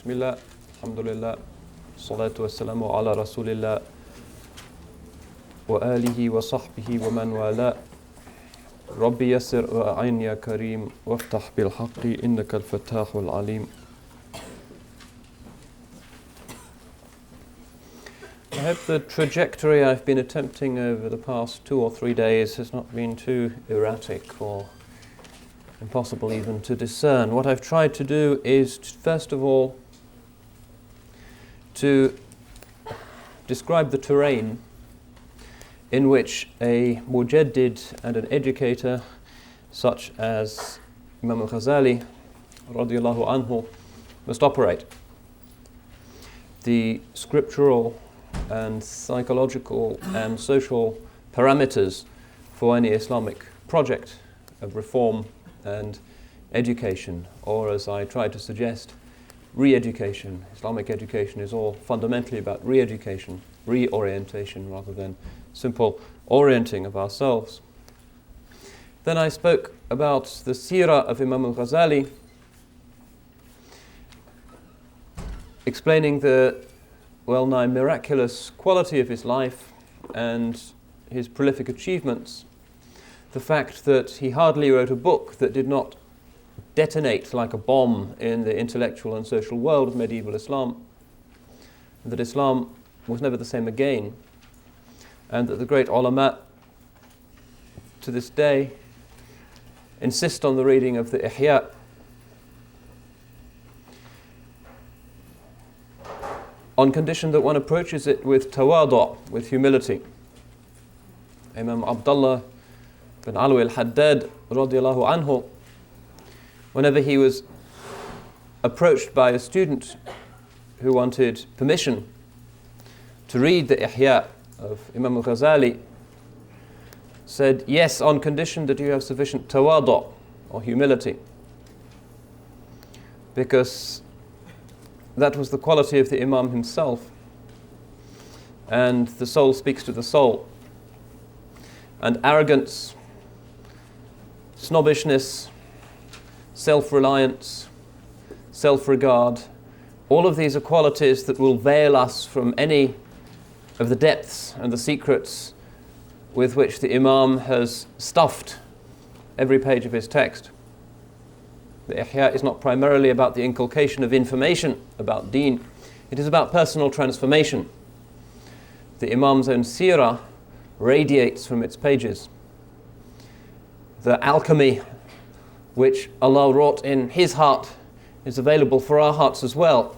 Bismillah, alhamdulillah, salatu wassalamu ala rasulillah wa alihi wa sahbihi wa man wala. Rabbi yassir wa a'in ya kareem waftah bil haqqi innaka al-fattahul alim. I hope the trajectory I've been attempting over the past 2 or 3 days has not been too erratic or impossible even to discern. What I've tried to do is, first of all, to describe the terrain in which a mujaddid and an educator such as Imam al-Ghazali radiyallahu anhu must operate. The scriptural and psychological and social parameters for any Islamic project of reform and education, or as I tried to suggest, re-education. Islamic education is all fundamentally about re-education, reorientation rather than simple orienting of ourselves. Then I spoke about the seerah of Imam al-Ghazali, explaining the well-nigh miraculous quality of his life and his prolific achievements. The fact that he hardly wrote a book that did not detonate like a bomb in the intellectual and social world of medieval Islam, and that Islam was never the same again, and that the great ulama to this day insist on the reading of the Ihya, on condition that one approaches it with tawadu', with humility. Imam Abdal bin al-Haddad radiyallahu anhu, whenever he was approached by a student who wanted permission to read the Ihya of Imam al-Ghazali, said, yes, on condition that you have sufficient tawadu' or humility, because that was the quality of the Imam himself, and the soul speaks to the soul, and arrogance, snobbishness, self-reliance, self-regard, all of these are qualities that will veil us from any of the depths and the secrets with which the Imam has stuffed every page of his text. The Ihya is not primarily about the inculcation of information about Deen, it is about personal transformation. The Imam's own seerah radiates from its pages. The alchemy which Allah wrought in his heart is available for our hearts as well,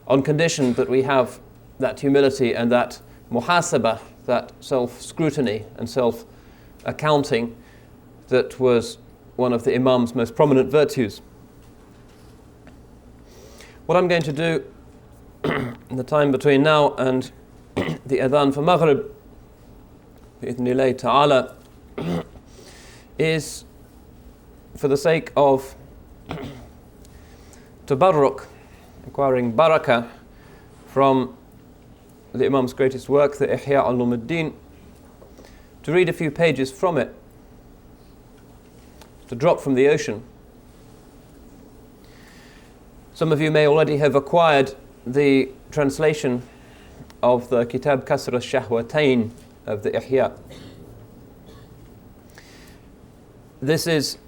on condition that we have that humility and that muhasabah, that self-scrutiny and self-accounting that was one of the Imam's most prominent virtues. What I'm going to do in the time between now and the adhan for Maghrib, bi'idhnillahi ta'ala, is, for the sake of tabarruk, acquiring barakah from the Imam's greatest work, the Ihya ul-Deen, to read a few pages from it, to drop from the ocean. Some of you may already have acquired the translation of the Kitab Kasr al-Shahwatayn of the Ihya. This is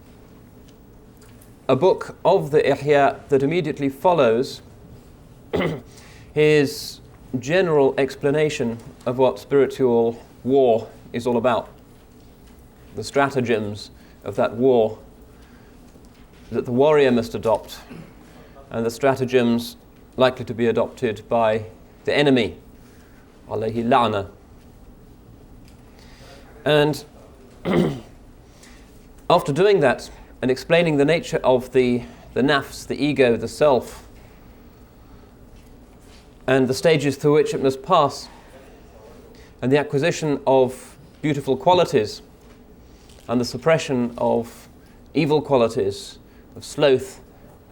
a book of the Ihya that immediately follows his general explanation of what spiritual war is all about, the stratagems of that war that the warrior must adopt, and the stratagems likely to be adopted by the enemy, alayhi la'na. And after doing that and explaining the nature of the nafs, the ego, the self, and the stages through which it must pass, and the acquisition of beautiful qualities and the suppression of evil qualities of sloth,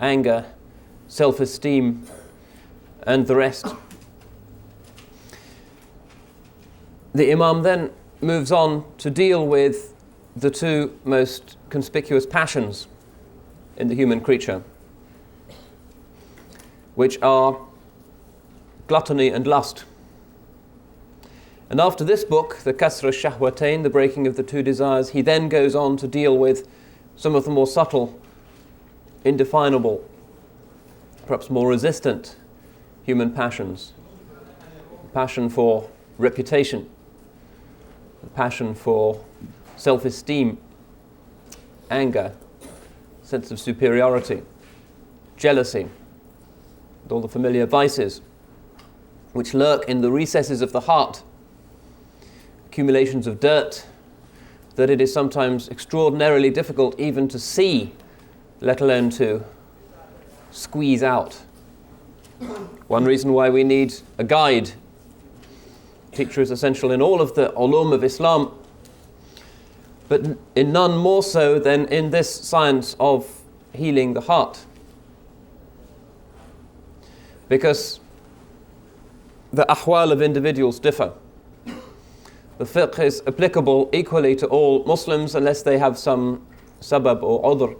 anger, self-esteem, and the rest, the Imam then moves on to deal with the two most conspicuous passions in the human creature: which are gluttony and lust. And after this book, the Kasra Shahwatain, the breaking of the two desires, he then goes on to deal with some of the more subtle, indefinable, perhaps more resistant human passions. The passion for reputation, the passion for self-esteem, anger, sense of superiority, jealousy, and all the familiar vices which lurk in the recesses of the heart, accumulations of dirt that it is sometimes extraordinarily difficult even to see, let alone to squeeze out. One reason why we need a guide. Teacher is essential in all of the Ulum of Islam, but in none more so than in this science of healing the heart. Because the ahwal of individuals differ. The fiqh is applicable equally to all Muslims unless they have some sabab or udhr.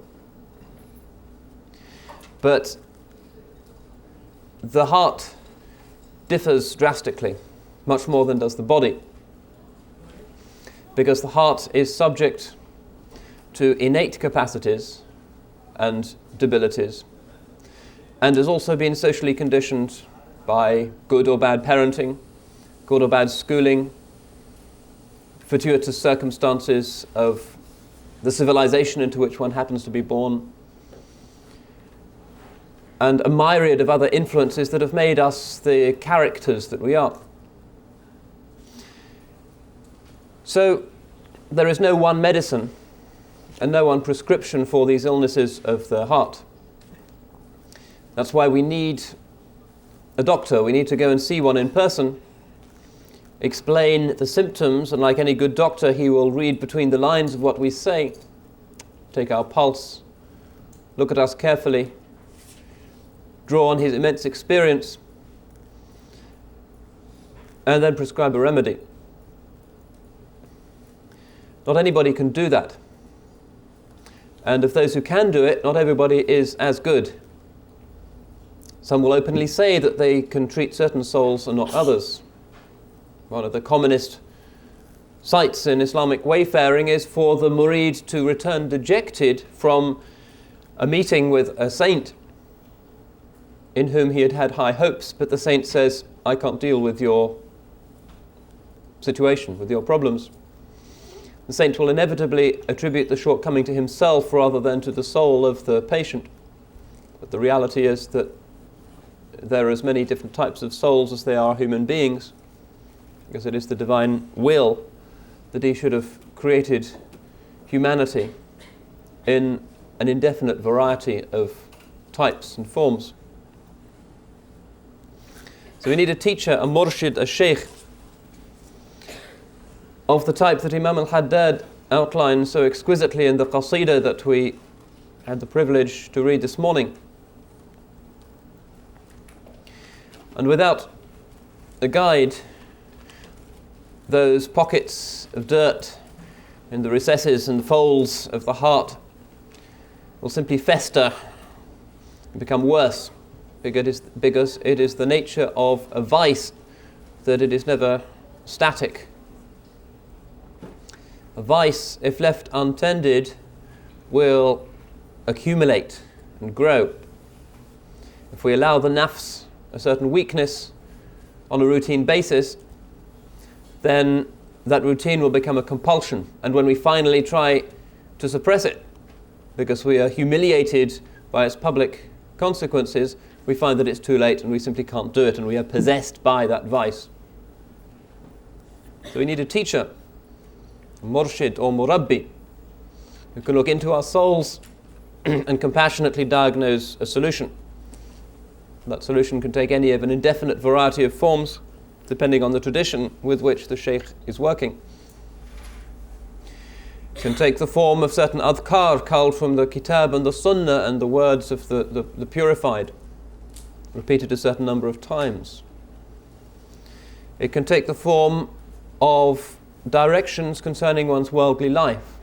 But the heart differs drastically, much more than does the body. Because the heart is subject to innate capacities and debilities, and has also been socially conditioned by good or bad parenting, good or bad schooling, fortuitous circumstances of the civilization into which one happens to be born, and a myriad of other influences that have made us the characters that we are. So there is no one medicine and no one prescription for these illnesses of the heart. That's why we need a doctor. We need to go and see one in person, explain the symptoms, and like any good doctor, he will read between the lines of what we say, take our pulse, look at us carefully, draw on his immense experience, and then prescribe a remedy. Not anybody can do that. And of those who can do it, not everybody is as good. Some will openly say that they can treat certain souls and not others. One of the commonest sites in Islamic wayfaring is for the murid to return dejected from a meeting with a saint in whom he had had high hopes, but the saint says, I can't deal with your situation, with your problems. The saint will inevitably attribute the shortcoming to himself rather than to the soul of the patient. But the reality is that there are as many different types of souls as there are human beings, because it is the divine will that he should have created humanity in an indefinite variety of types and forms. So we need a teacher, a murshid, a sheikh, of the type that Imam al-Haddad outlined so exquisitely in the qasida that we had the privilege to read this morning. And without a guide, those pockets of dirt in the recesses and folds of the heart will simply fester and become worse, because it is the nature of a vice that it is never static. A vice, if left untended, will accumulate and grow. If we allow the nafs a certain weakness on a routine basis, then that routine will become a compulsion. And when we finally try to suppress it, because we are humiliated by its public consequences, we find that it's too late and we simply can't do it, and we are possessed by that vice. So we need a teacher, a murshid or murabbi, who can look into our souls and compassionately diagnose a solution. That solution can take any of an indefinite variety of forms, depending on the tradition with which the sheikh is working. It can take the form of certain adhkar culled from the kitab and the sunnah and the words of the purified, repeated a certain number of times. It can take the form of directions concerning one's worldly life,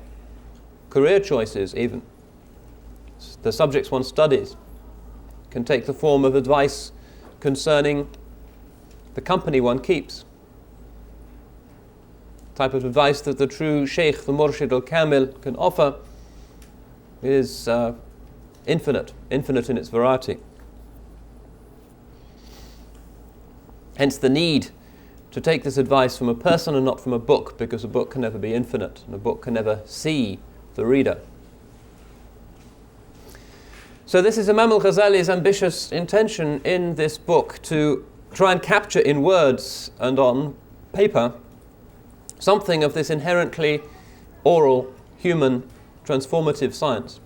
career choices even, the subjects one studies. It can take the form of advice concerning the company one keeps. The type of advice that the true Shaykh, the Murshid al-Kamil, can offer is infinite in its variety. Hence the need to take this advice from a person and not from a book, because a book can never be infinite and a book can never see the reader. So this is Imam al-Ghazali's ambitious intention in this book, to try and capture in words and on paper something of this inherently oral, human, transformative science.